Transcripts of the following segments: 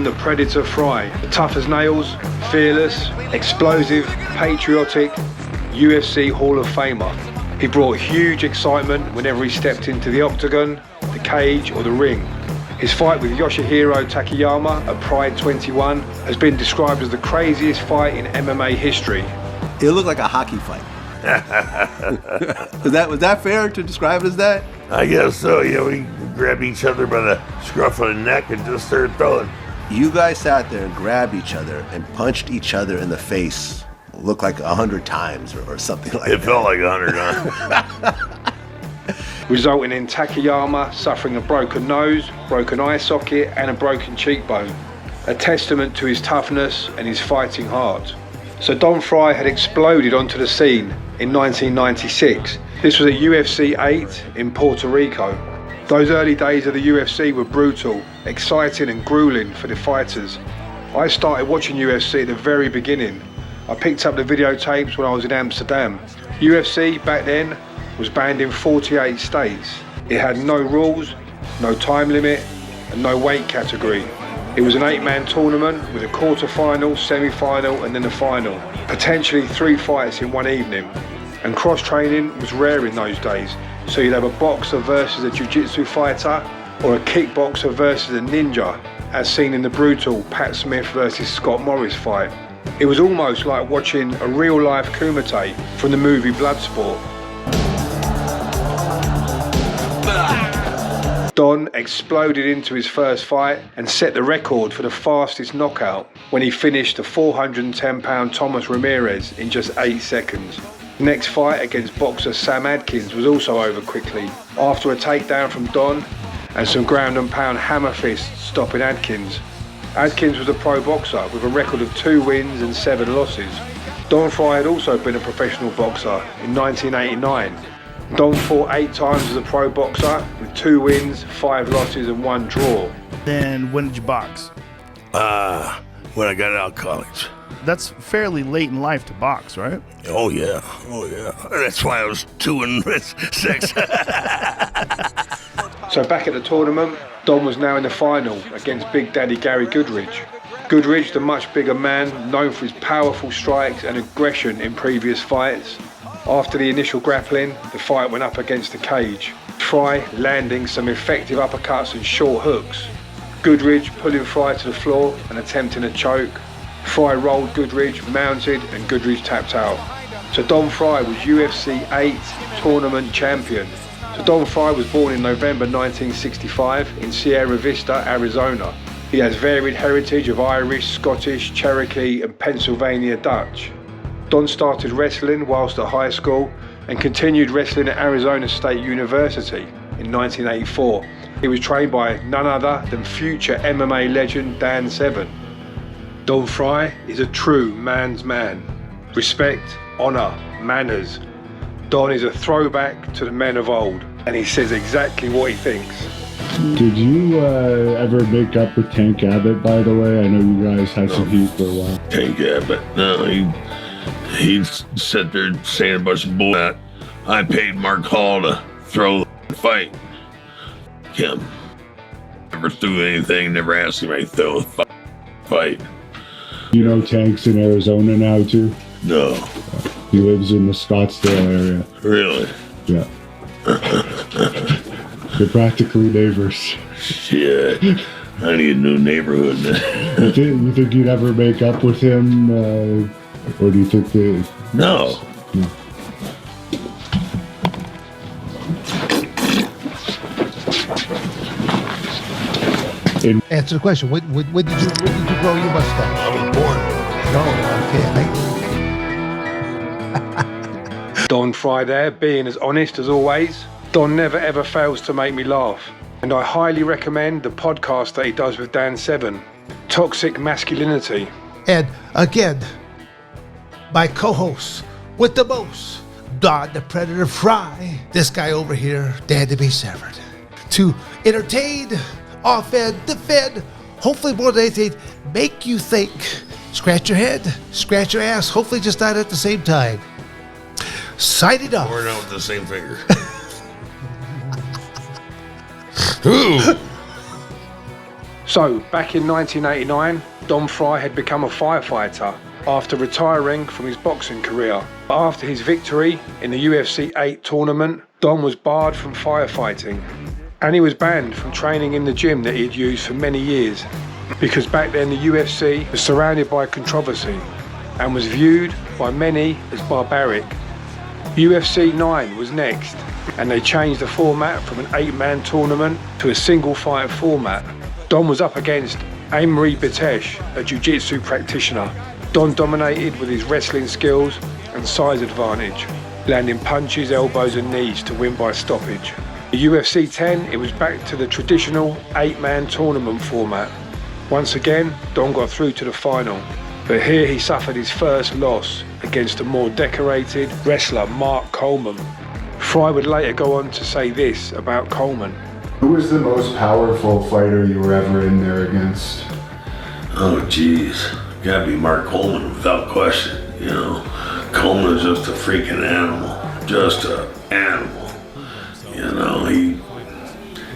Don the Predator Frye, tough as nails, fearless, explosive, patriotic, UFC Hall of Famer. He brought huge excitement whenever he stepped into the octagon, the cage or the ring. His fight with Yoshihiro Takayama at Pride 21 has been described as the craziest fight in MMA history. It looked like a hockey fight. Was that fair to describe it as that? I guess so. Yeah, we grabbed each other by the scruff of the neck and just started throwing. You guys sat there and grabbed each other and punched each other in the face. Looked like 100 times or something like that. It felt like 100 times. Resulting in Takayama suffering a broken nose, broken eye socket and a broken cheekbone. A testament to his toughness and his fighting heart. So Don Frye had exploded onto the scene in 1996. This was at UFC 8 in Puerto Rico. Those early days of the UFC were brutal, exciting and grueling for the fighters. I started watching UFC at the very beginning. I picked up the videotapes when I was in Amsterdam. UFC back then was banned in 48 states. It had no rules, no time limit and no weight category. It was an 8-man tournament with a quarter-final, semi-final and then a final. Potentially 3 fights in one evening. And cross-training was rare in those days. So you'd have a boxer versus a jiu-jitsu fighter or a kickboxer versus a ninja, as seen in the brutal Pat Smith versus Scott Morris fight. It was almost like watching a real-life kumite from the movie Bloodsport. Don exploded into his first fight and set the record for the fastest knockout when he finished the 410-pound Thomas Ramirez in just 8 seconds. The next fight against boxer Sam Adkins was also over quickly, after a takedown from Don and some ground and pound hammer fists stopping Adkins. Adkins was a pro boxer with a record of 2 wins and 7 losses. Don Frye had also been a professional boxer in 1989. Don fought 8 times as a pro boxer with 2 wins, 5 losses and 1 draw. Then when did you box? When I got out of college. That's fairly late in life to box, right? Oh yeah. That's why I was 2 and 6. So back at the tournament, Don was now in the final against Big Daddy Gary Goodridge. Goodridge, the much bigger man, known for his powerful strikes and aggression in previous fights. After the initial grappling, the fight went up against the cage. Frye landing some effective uppercuts and short hooks. Goodridge pulling Frye to the floor and attempting a choke. Frye rolled Goodridge, mounted and Goodridge tapped out. So Don Frye was UFC 8 tournament champion. So Don Frye was born in November 1965 in Sierra Vista, Arizona. He has varied heritage of Irish, Scottish, Cherokee and Pennsylvania Dutch. Don started wrestling whilst at high school and continued wrestling at Arizona State University in 1984. He was trained by none other than future MMA legend Dan Severn. Don Frye is a true man's man. Respect, honour, manners. Don is a throwback to the men of old, and he says exactly what he thinks. Did you ever make up with Tank Abbott, by the way? I know you guys had some heat for a while. Tank Abbott, no, he'd sit there saying a bunch of bull. I paid Mark Hall to throw the fight. Him. Never threw anything, never asked him to throw a fight. You know Tank's in Arizona now too? No. He lives in the Scottsdale area. Really? Yeah. They're practically neighbors. Shit. I need a new neighborhood. You think you'd ever make up with him? Or do you think that... No. Answer the question. When did you grow your mustache? I was born. No, okay. Don Frye there, being as honest as always. Don never ever fails to make me laugh. And I highly recommend the podcast that he does with Dan Severn, Toxic Masculinity. And again, my co-host with the most, Don the Predator Frye. This guy over here, Dan to be severed. To entertain, offend, defend, hopefully more than anything, make you think. Scratch your head, scratch your ass, hopefully just not at the same time. Signing off. Or not with the same finger. Ooh. So, back in 1989, Don Frye had become a firefighter after retiring from his boxing career. But after his victory in the UFC 8 tournament, Don was barred from firefighting, and he was banned from training in the gym that he'd used for many years, because back then the UFC was surrounded by controversy and was viewed by many as barbaric. UFC 9 was next, and they changed the format from an 8-man tournament to a single fight format. Don was up against Aimri Bitesh, a jiu-jitsu practitioner. Don dominated with his wrestling skills and size advantage, landing punches, elbows and knees to win by stoppage. The UFC 10, it was back to the traditional 8-man tournament format. Once again, Don got through to the final, but here he suffered his first loss against a more decorated wrestler, Mark Coleman. Frye would later go on to say this about Coleman. Who was the most powerful fighter you were ever in there against? Oh, geez. Gotta be Mark Coleman without question. You know, Coleman is just a freaking animal. Just an animal. You know, he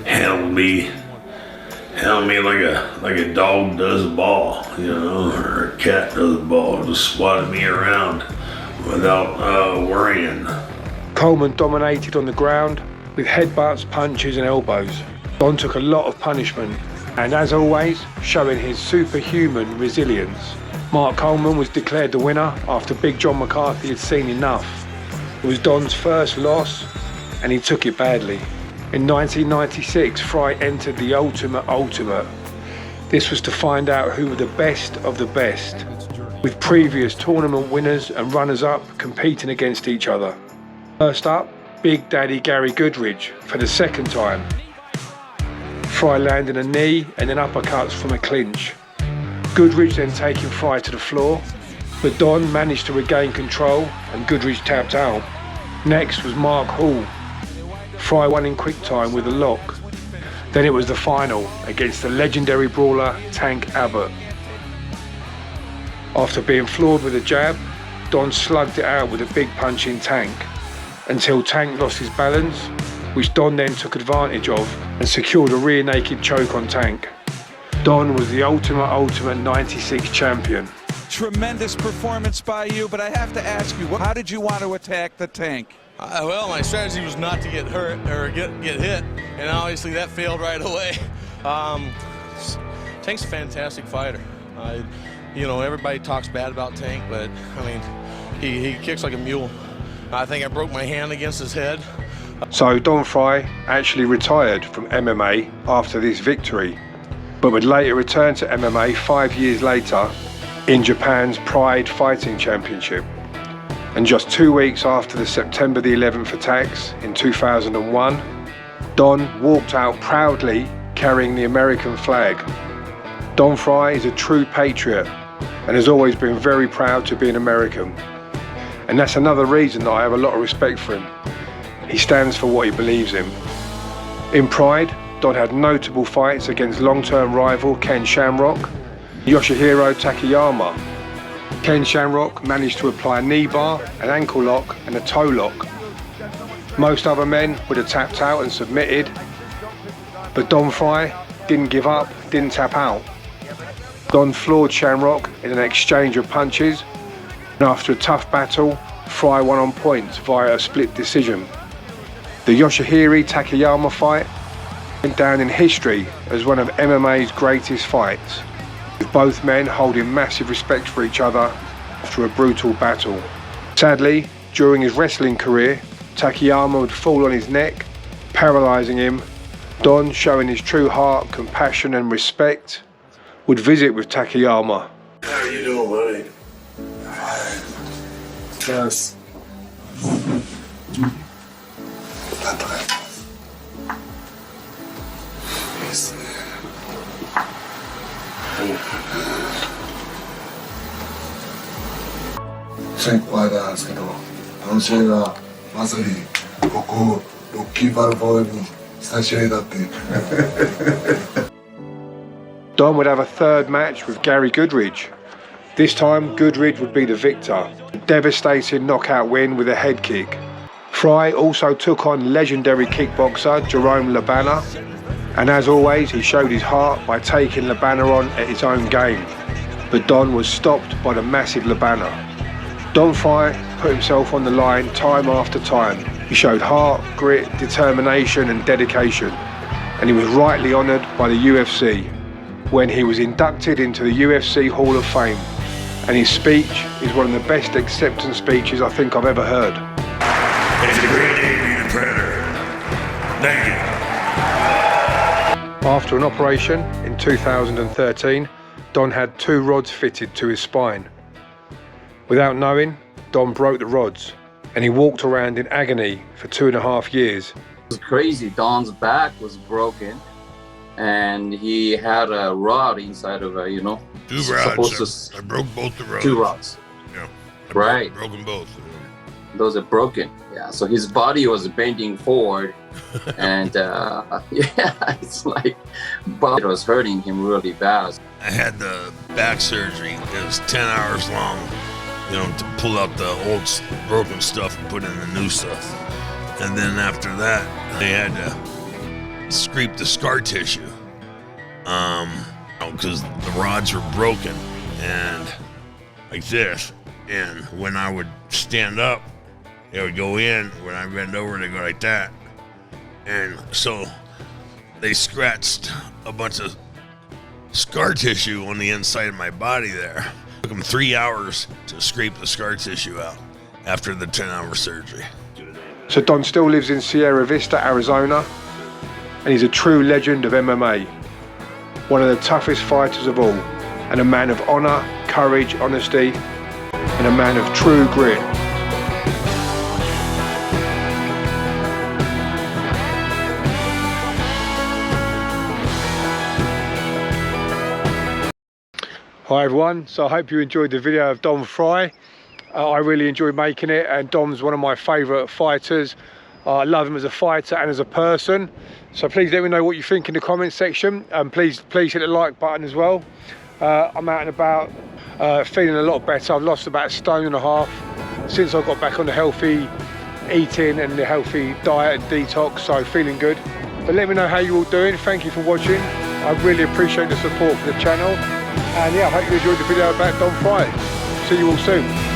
handled me like a dog does a ball, you know, or a cat does a ball. Just swatted me around without worrying. Coleman dominated on the ground with headbutts, punches and elbows. Don took a lot of punishment, and as always, showing his superhuman resilience. Mark Coleman was declared the winner after Big John McCarthy had seen enough. It was Don's first loss, and he took it badly. In 1996, Frye entered the Ultimate. This was to find out who were the best of the best, with previous tournament winners and runners-up competing against each other. First up, Big Daddy Gary Goodridge for the second time. Frye landing a knee and then uppercuts from a clinch. Goodridge then taking Frye to the floor, but Don managed to regain control and Goodridge tapped out. Next was Mark Hall. Frye won in quick time with a lock. Then it was the final against the legendary brawler Tank Abbott. After being floored with a jab, Don slugged it out with a big punch in Tank, until Tank lost his balance, which Don then took advantage of and secured a rear naked choke on Tank. Don was the Ultimate 96 champion. Tremendous performance by you, but I have to ask you, how did you want to attack the Tank? Well, my strategy was not to get hurt or get hit, and obviously that failed right away. Tank's a fantastic fighter. You know, everybody talks bad about Tank, but I mean, he kicks like a mule. I think I broke my hand against his head. So Don Frye actually retired from MMA after this victory, but would later return to MMA 5 years later in Japan's Pride Fighting Championship. And just 2 weeks after the September the 11th attacks in 2001, Don walked out proudly carrying the American flag. Don Frye is a true patriot and has always been very proud to be an American. And that's another reason that I have a lot of respect for him. He stands for what he believes in. In Pride, Don had notable fights against long-term rival Ken Shamrock, Yoshihiro Takayama. Ken Shamrock managed to apply a knee bar, an ankle lock and a toe lock. Most other men would have tapped out and submitted, but Don Frye didn't give up, didn't tap out. Don floored Shamrock in an exchange of punches, and after a tough battle, Frye won on points via a split decision. The Yoshihiro Takayama fight went down in history as one of MMA's greatest fights, with both men holding massive respect for each other after a brutal battle. Sadly, during his wrestling career, Takayama would fall on his neck, paralysing him. Don, showing his true heart, compassion and respect, would visit with Takayama. How are you doing, buddy? Yes.先輩なんですけど、あの試合がまさにここロッキーバルボーイにした試合だって。Don would have a third match with Gary Goodridge. This time, Goodridge would be the victor. A devastating knockout win with a head kick. Frye also took on legendary kickboxer Jerome Labana And as always, he showed his heart by taking Labana on at his own game. But Don was stopped by the massive Labana. Don Frye put himself on the line time after time. He showed heart, grit, determination and dedication. And he was rightly honoured by the UFC when he was inducted into the UFC Hall of Fame. And his speech is one of the best acceptance speeches I think I've ever heard. It's a great day being a Predator. Thank you. After an operation in 2013, Don had 2 rods fitted to his spine. Without knowing, Don broke the rods and he walked around in agony for 2.5 years. It was crazy. Don's back was broken and he had a rod inside of a, 2 rods. I broke both the rods. 2 rods. Yeah. Right. Broken both. Those are broken. Yeah. So his body was bending forward and yeah, it's like, but it was hurting him really bad. I had the back surgery. It was 10 hours long, to pull out the old broken stuff and put in the new stuff. And then after that, they had to scrape the scar tissue, because the rods were broken and like this. And when I would stand up, they would go in. When I bend over, they go like that. And so they scratched a bunch of scar tissue on the inside of my body there. It took them 3 hours to scrape the scar tissue out after the 10-hour surgery. So Don still lives in Sierra Vista, Arizona, and he's a true legend of MMA. One of the toughest fighters of all, and a man of honor, courage, honesty, and a man of true grit. Hi everyone, so I hope you enjoyed the video of Don Frye. I really enjoyed making it, and Dom's one of my favourite fighters. I love him as a fighter and as a person. So please let me know what you think in the comments section, and please hit the like button as well. I'm out and about, feeling a lot better. I've lost about 1.5 stone since I got back on the healthy eating and the healthy diet and detox, so feeling good. But let me know how you're all doing. Thank you for watching. I really appreciate the support for the channel. And yeah, I hope you enjoyed the video about Don Frye. See you all soon.